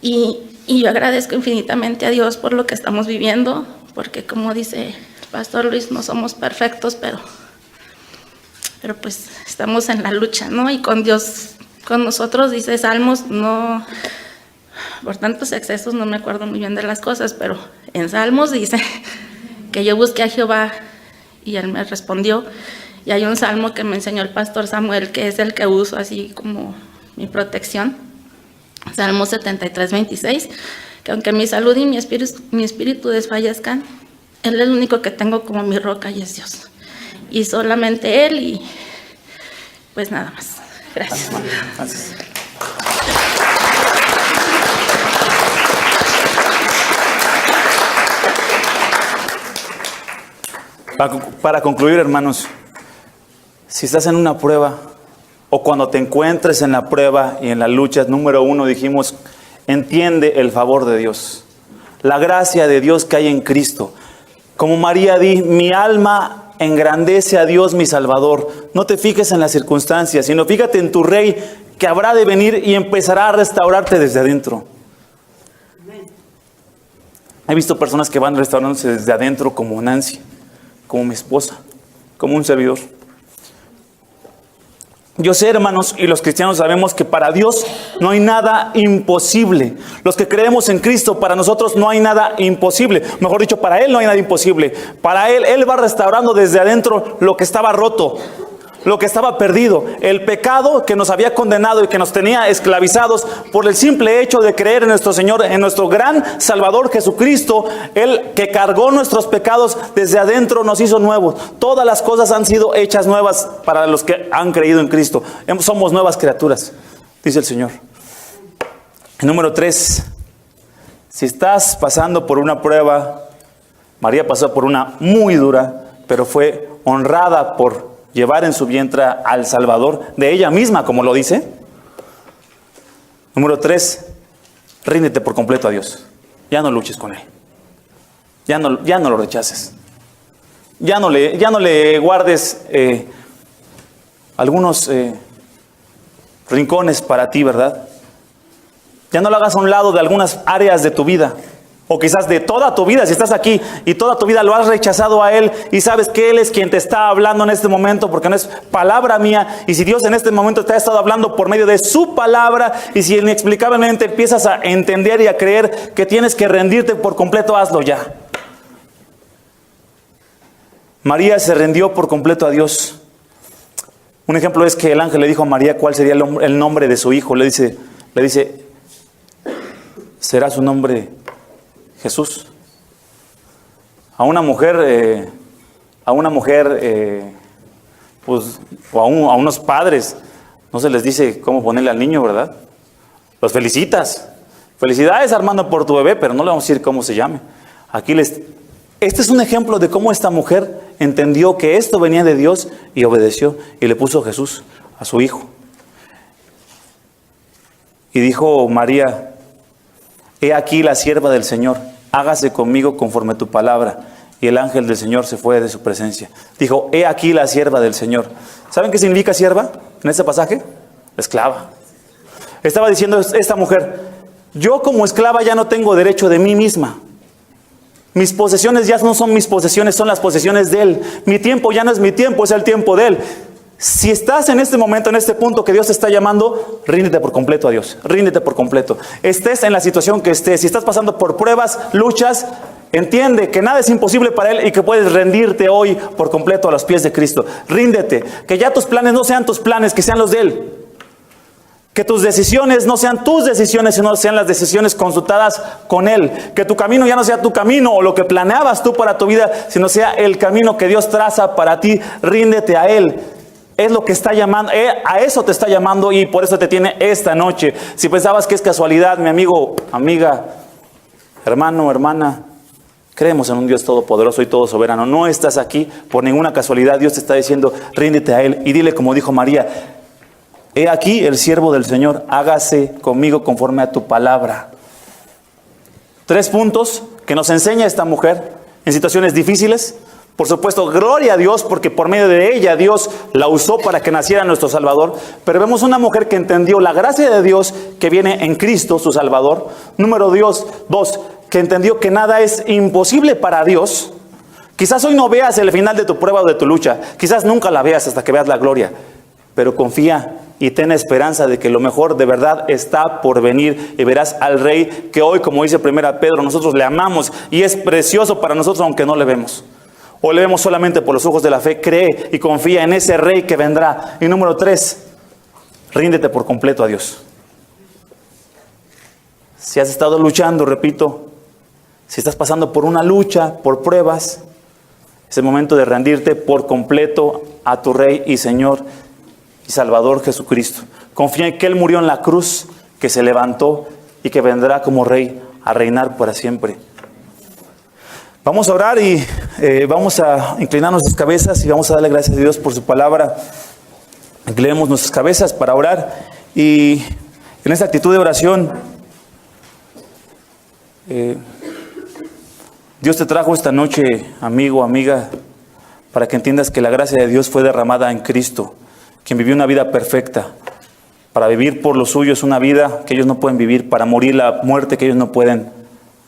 Speaker 2: Y yo agradezco infinitamente a Dios por lo que estamos viviendo. Porque como dice el pastor Luis, no somos perfectos, pero pues estamos en la lucha, ¿no? Y con Dios, con nosotros, dice Salmos, no, por tantos excesos no me acuerdo muy bien de las cosas, pero en Salmos dice que yo busqué a Jehová y Él me respondió. Y hay un salmo que me enseñó el pastor Samuel, que es el que uso así como mi protección. Salmo 73, 26, que aunque mi salud y mi espíritu desfallezcan, Él es el único que tengo como mi roca y es Dios. Y solamente Él, y pues nada más. Gracias.
Speaker 1: Gracias. Para concluir, hermanos, si estás en una prueba o cuando te encuentres en la prueba y en la lucha, número 1 dijimos, entiende el favor de Dios, la gracia de Dios que hay en Cristo. Como María di, mi alma engrandece a Dios mi Salvador. No te fijes en las circunstancias, sino fíjate en tu Rey que habrá de venir y empezará a restaurarte desde adentro. He visto personas que van restaurándose desde adentro, como Nancy, como mi esposa, como un servidor. Yo sé, hermanos, y los cristianos sabemos que para Dios no hay nada imposible. Los que creemos en Cristo, para nosotros no hay nada imposible. Mejor dicho, para Él no hay nada imposible. Para Él va restaurando desde adentro lo que estaba roto, lo que estaba perdido. El pecado que nos había condenado y que nos tenía esclavizados por el simple hecho de creer en nuestro Señor, en nuestro gran Salvador Jesucristo. Él que cargó nuestros pecados desde adentro nos hizo nuevos. Todas las cosas han sido hechas nuevas para los que han creído en Cristo. Somos nuevas criaturas, dice el Señor. Número 3, si estás pasando por una prueba, María pasó por una muy dura, pero fue honrada por llevar en su vientre al Salvador de ella misma, como lo dice. Número 3, ríndete por completo a Dios. Ya no luches con Él. Ya no lo rechaces. Ya no le guardes algunos rincones para ti, ¿verdad? Ya no lo hagas a un lado de algunas áreas de tu vida. O quizás de toda tu vida, si estás aquí y toda tu vida lo has rechazado a Él y sabes que Él es quien te está hablando en este momento, porque no es palabra mía. Y si Dios en este momento te ha estado hablando por medio de su palabra, y si inexplicablemente empiezas a entender y a creer que tienes que rendirte por completo, hazlo ya. María se rindió por completo a Dios. Un ejemplo es que el ángel le dijo a María cuál sería el nombre de su hijo. Le dice, será su nombre Jesús. A una mujer, pues, o a unos padres, no se les dice cómo ponerle al niño, ¿verdad? Los felicitas. Felicidades, Armando, por tu bebé, pero no le vamos a decir cómo se llame. Este es un ejemplo de cómo esta mujer entendió que esto venía de Dios y obedeció y le puso Jesús a su hijo. Y dijo María, he aquí la sierva del Señor, hágase conmigo conforme tu palabra. Y el ángel del Señor se fue de su presencia. Dijo, he aquí la sierva del Señor. ¿Saben qué significa sierva en este pasaje? Esclava. Estaba diciendo esta mujer, yo como esclava ya no tengo derecho de mí misma. Mis posesiones ya no son mis posesiones, son las posesiones de Él. Mi tiempo ya no es mi tiempo, es el tiempo de Él. Si estás en este momento, en este punto que Dios te está llamando, ríndete por completo a Dios. Ríndete por completo. Estés en la situación que estés. Si estás pasando por pruebas, luchas, Entiende que nada es imposible para Él y que puedes rendirte hoy por completo a los pies de Cristo. Ríndete, que ya tus planes no sean tus planes, que sean los de Él. Que tus decisiones no sean tus decisiones, sino sean las decisiones consultadas con Él. Que tu camino ya no sea tu camino o lo que planeabas tú para tu vida, sino sea el camino que Dios traza para ti. Ríndete a Él. Es lo que está llamando, a eso te está llamando y por eso te tiene esta noche. Si pensabas que es casualidad, mi amigo, amiga, hermano, hermana, creemos en un Dios todopoderoso y todo soberano. No estás aquí por ninguna casualidad. Dios te está diciendo, ríndete a Él y dile como dijo María: he aquí el siervo del Señor, hágase conmigo conforme a tu palabra. 3 puntos que nos enseña esta mujer en situaciones difíciles. Por supuesto, gloria a Dios, porque por medio de ella Dios la usó para que naciera nuestro Salvador. Pero vemos una mujer que entendió la gracia de Dios que viene en Cristo, su Salvador. Número 2, que entendió que nada es imposible para Dios. Quizás hoy no veas el final de tu prueba o de tu lucha. Quizás nunca la veas hasta que veas la gloria. Pero confía y ten esperanza de que lo mejor de verdad está por venir. Y verás al Rey que hoy, como dice 1 Pedro, nosotros le amamos y es precioso para nosotros aunque no le vemos. O le vemos solamente por los ojos de la fe. Cree y confía en ese Rey que vendrá. Y número 3, ríndete por completo a Dios. Si has estado luchando, repito, si estás pasando por una lucha, por pruebas, es el momento de rendirte por completo a tu Rey y Señor y Salvador Jesucristo. Confía en que Él murió en la cruz, que se levantó y que vendrá como Rey a reinar para siempre. Vamos a orar y vamos a inclinar nuestras cabezas y vamos a darle gracias a Dios por su palabra. Inclinemos nuestras cabezas para orar y en esta actitud de oración, Dios te trajo esta noche, amigo, amiga, para que entiendas que la gracia de Dios fue derramada en Cristo, quien vivió una vida perfecta. Para vivir por los suyos una vida que ellos no pueden vivir, para morir la muerte que ellos no pueden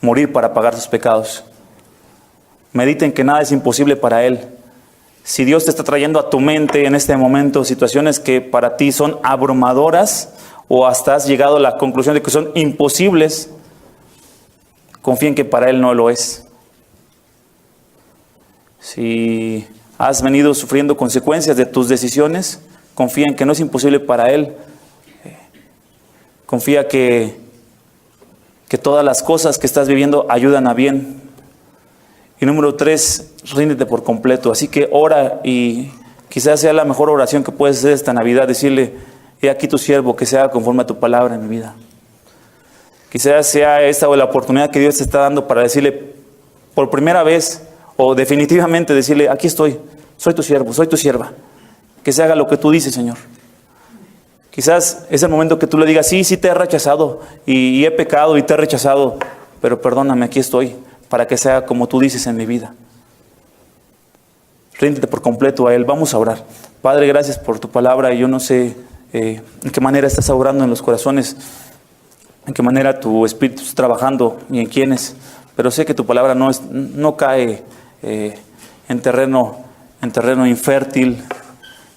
Speaker 1: morir, para pagar sus pecados. Mediten que nada es imposible para Él. Si Dios te está trayendo a tu mente en este momento situaciones que para ti son abrumadoras o hasta has llegado a la conclusión de que son imposibles, confía en que para Él no lo es. Si has venido sufriendo consecuencias de tus decisiones, confía en que no es imposible para Él. Confía que todas las cosas que estás viviendo ayudan a bien. Y número 3, ríndete por completo. Así que ora y quizás sea la mejor oración que puedes hacer esta Navidad. Decirle: he aquí tu siervo, que se haga conforme a tu palabra en mi vida. Quizás sea esta o la oportunidad que Dios te está dando para decirle por primera vez o definitivamente decirle: aquí estoy, soy tu siervo, soy tu sierva. Que se haga lo que tú dices, Señor. Quizás es el momento que tú le digas: sí te he rechazado y he pecado y te he rechazado, pero perdóname, aquí estoy, para que sea como tú dices en mi vida. Ríndete por completo a Él. Vamos a orar. Padre, gracias por tu palabra. Y yo no sé en qué manera estás obrando en los corazones, en qué manera tu Espíritu está trabajando y en quiénes. Pero sé que tu palabra no cae en terreno infértil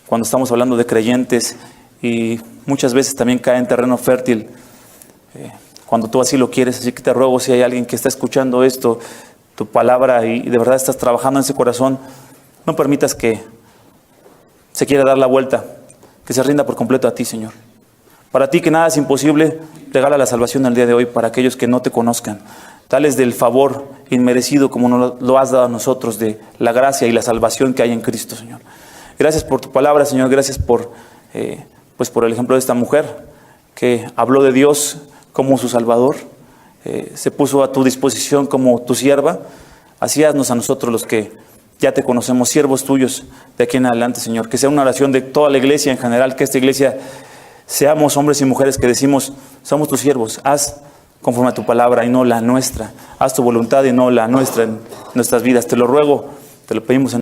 Speaker 1: cuando estamos hablando de creyentes, y muchas veces también cae en terreno fértil cuando tú así lo quieres. Así que te ruego, si hay alguien que está escuchando esto, tu palabra, y de verdad estás trabajando en ese corazón, no permitas que se quiera dar la vuelta, que se rinda por completo a ti, Señor. Para ti que nada es imposible, regala la salvación al día de hoy para aquellos que no te conozcan. Dales del favor inmerecido como nos lo has dado a nosotros, de la gracia y la salvación que hay en Cristo, Señor. Gracias por tu palabra, Señor. Gracias por el ejemplo de esta mujer que habló de Dios como su Salvador, se puso a tu disposición como tu sierva. Así haznos a nosotros, los que ya te conocemos, siervos tuyos de aquí en adelante, Señor. Que sea una oración de toda la iglesia en general, que esta iglesia seamos hombres y mujeres que decimos: somos tus siervos, haz conforme a tu palabra y no la nuestra, haz tu voluntad y no la nuestra en nuestras vidas. Te lo ruego, te lo pedimos en